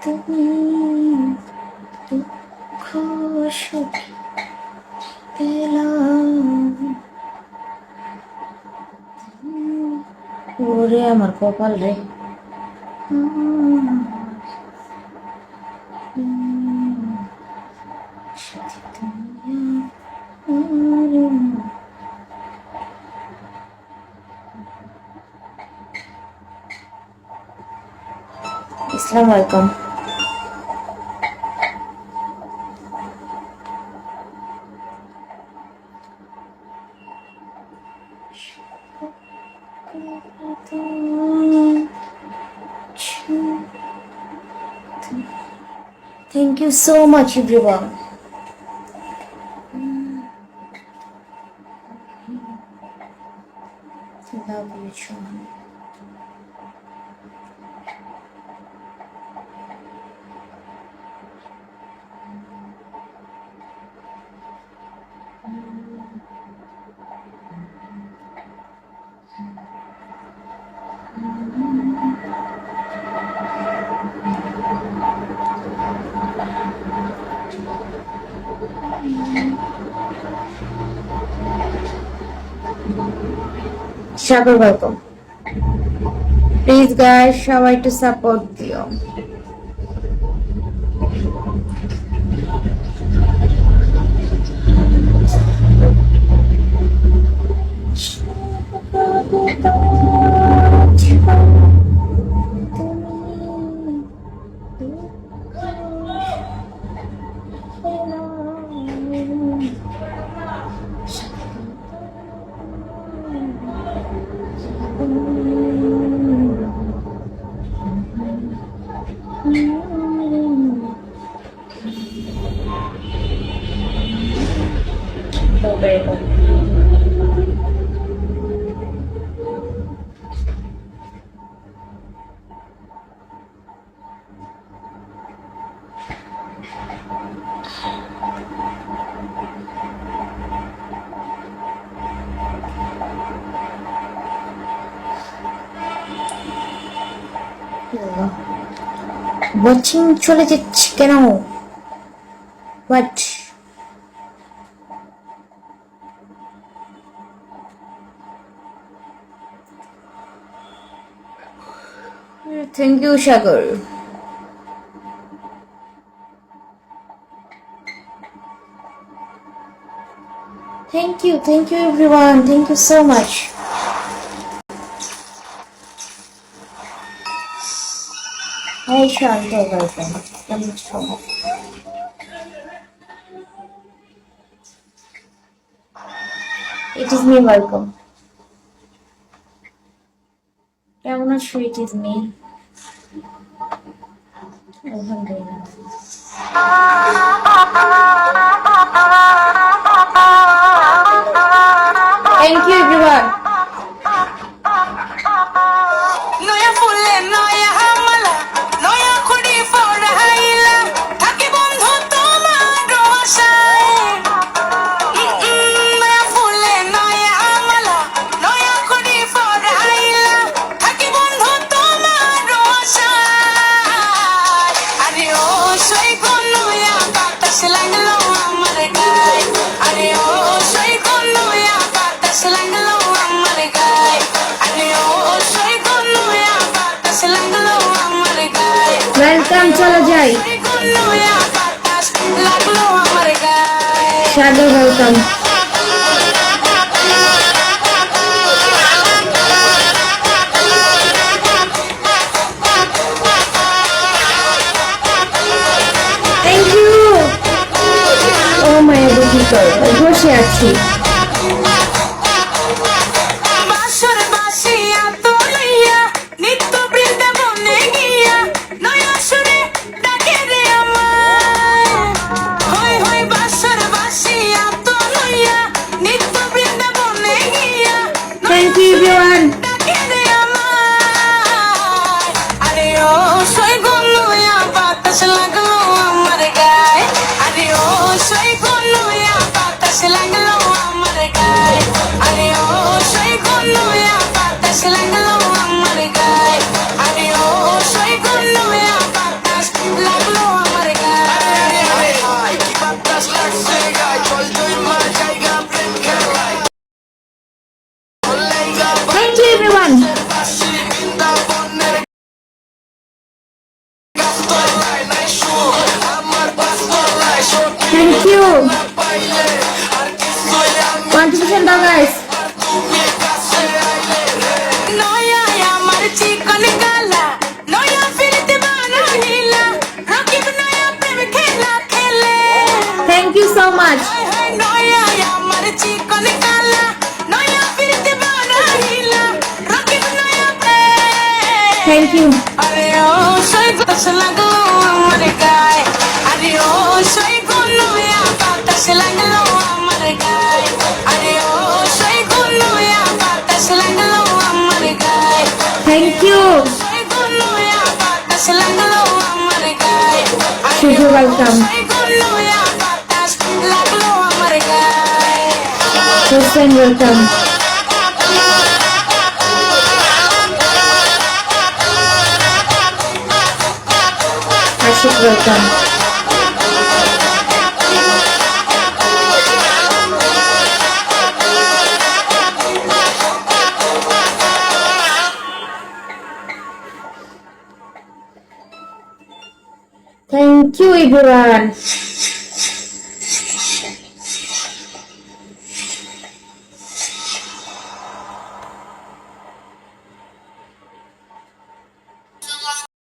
তুমি দুঃখ সুখ পেলাম। ওরে আমার কপাল রে। আসসালামু আলাইকুম। Thank you so much, everyone. Love you, John. Shagar, welcome. Please guys, সবাই একটু সাপোর্ট দিও। ওয়াচিং চলে যাচ্ছে কেন? What? Thank you Sagar. Thank you everyone, thank you so much. Hey Shanta, welcome. Welcome so much. It is me, welcome. I'm not sure it is me. Alhamdulillah. Thank you everyone. Welcome, চলো যাই। Shadow, welcome. Thank you. Oh my God, বসে আছি। Thank you everyone. Thank you. Thank you. Contribution daw guys. Thank you so much. Thank you. Thank you. You're welcome. Hussein, welcome. Ashik, welcome. Thank you, everyone.